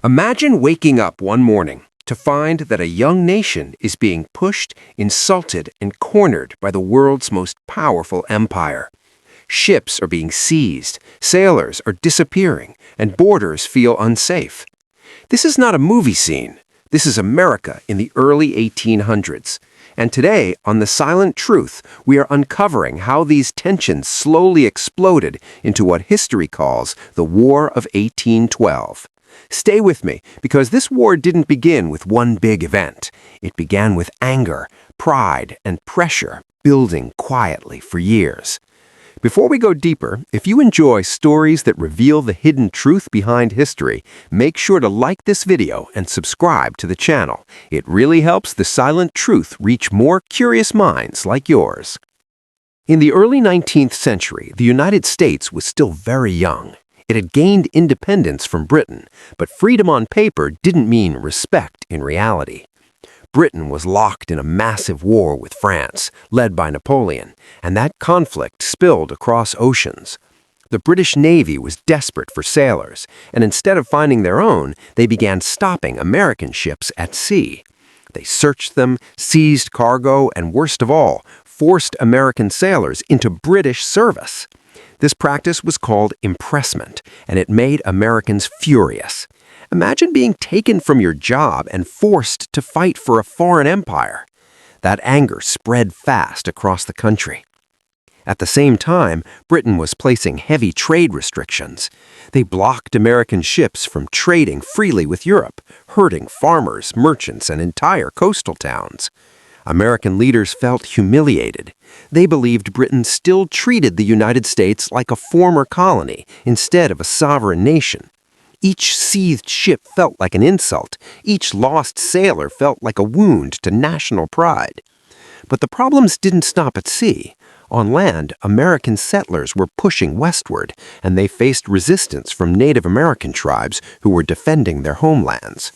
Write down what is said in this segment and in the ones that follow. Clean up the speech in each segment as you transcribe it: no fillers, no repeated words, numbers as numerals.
Imagine waking up one morning to find that a young nation is being pushed, insulted, and cornered by the world's most powerful empire. Ships are being seized, sailors are disappearing, and borders feel unsafe. This is not a movie scene. This is America in the early 1800s. And today, on The Silent Truth, we are uncovering how these tensions slowly exploded into what history calls the War of 1812. Stay with me, because this war didn't begin with one big event. It began with anger, pride, and pressure building quietly for years. Before we go deeper, if you enjoy stories that reveal the hidden truth behind history, make sure to like this video and subscribe to the channel. It really helps The Silent Truth reach more curious minds like yours. In the early 19th century, the United States was still very young. It had gained independence from Britain, but freedom on paper didn't mean respect in reality. Britain was locked in a massive war with France, led by Napoleon, and that conflict spilled across oceans. The British Navy was desperate for sailors, and instead of finding their own, they began stopping American ships at sea. They searched them, seized cargo, and worst of all, forced American sailors into British service. This practice was called impressment, and it made Americans furious. Imagine being taken from your job and forced to fight for a foreign empire. That anger spread fast across the country. At the same time, Britain was placing heavy trade restrictions. They blocked American ships from trading freely with Europe, hurting farmers, merchants, and entire coastal towns. American leaders felt humiliated. They believed Britain still treated the United States like a former colony instead of a sovereign nation. Each seized ship felt like an insult. Each lost sailor felt like a wound to national pride. But the problems didn't stop at sea. On land, American settlers were pushing westward, and they faced resistance from Native American tribes who were defending their homelands.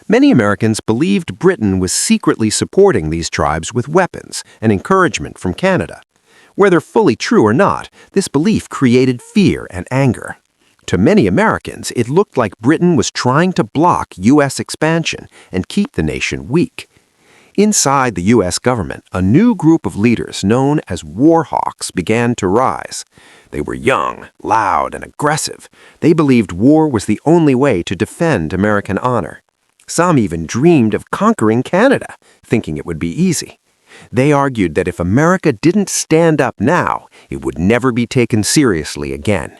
Many Americans believed Britain was secretly supporting these tribes with weapons and encouragement from Canada. Whether fully true or not, this belief created fear and anger. To many Americans, it looked like Britain was trying to block U.S. expansion and keep the nation weak. Inside the U.S. government, a new group of leaders known as war hawks began to rise. They were young, loud, and aggressive. They believed war was the only way to defend American honor. Some even dreamed of conquering Canada, thinking it would be easy. They argued that if America didn't stand up now, it would never be taken seriously again.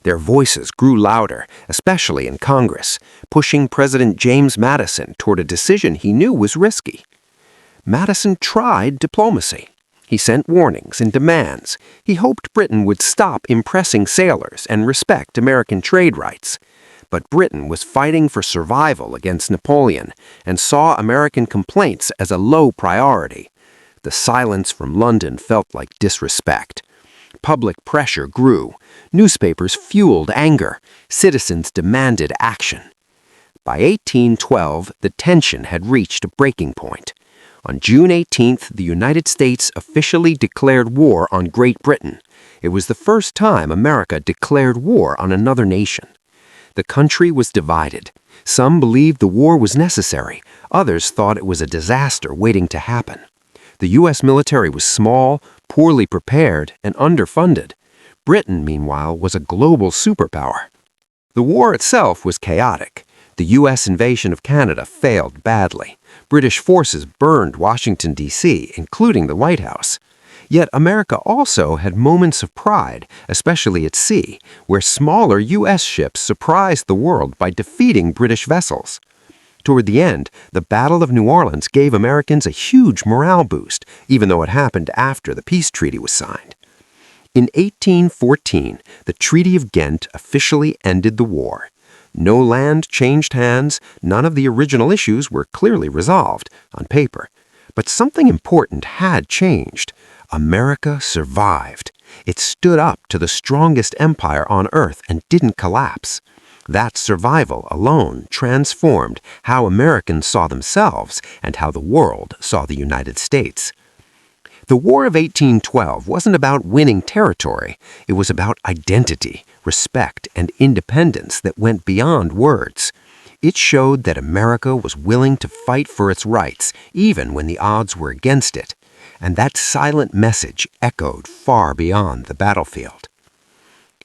Their voices grew louder, especially in Congress, pushing President James Madison toward a decision he knew was risky. Madison tried diplomacy. He sent warnings and demands. He hoped Britain would stop impressing sailors and respect American trade rights. But Britain was fighting for survival against Napoleon and saw American complaints as a low priority. The silence from London felt like disrespect. Public pressure grew. Newspapers fueled anger. Citizens demanded action. By 1812, the tension had reached a breaking point. On June 18th, the United States officially declared war on Great Britain. It was the first time America declared war on another nation. The country was divided. Some believed the war was necessary. Others thought it was a disaster waiting to happen. The U.S. military was small, poorly prepared, and underfunded. Britain, meanwhile, was a global superpower. The war itself was chaotic. The U.S. invasion of Canada failed badly. British forces burned Washington, D.C., including the White House. Yet America also had moments of pride, especially at sea, where smaller U.S. ships surprised the world by defeating British vessels. Toward the end, the Battle of New Orleans gave Americans a huge morale boost, even though it happened after the peace treaty was signed. In 1814, the Treaty of Ghent officially ended the war. No land changed hands, none of the original issues were clearly resolved, on paper. But something important had changed. America survived. It stood up to the strongest empire on earth and didn't collapse. That survival alone transformed how Americans saw themselves and how the world saw the United States. The War of 1812 wasn't about winning territory. It was about identity, respect, and independence that went beyond words. It showed that America was willing to fight for its rights, even when the odds were against it. And that silent message echoed far beyond the battlefield.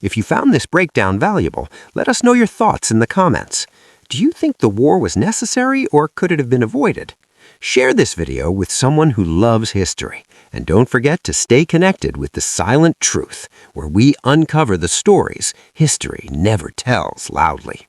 If you found this breakdown valuable, let us know your thoughts in the comments. Do you think the war was necessary, or could it have been avoided? Share this video with someone who loves history. And don't forget to stay connected with The Silent Truth, where we uncover the stories history never tells loudly.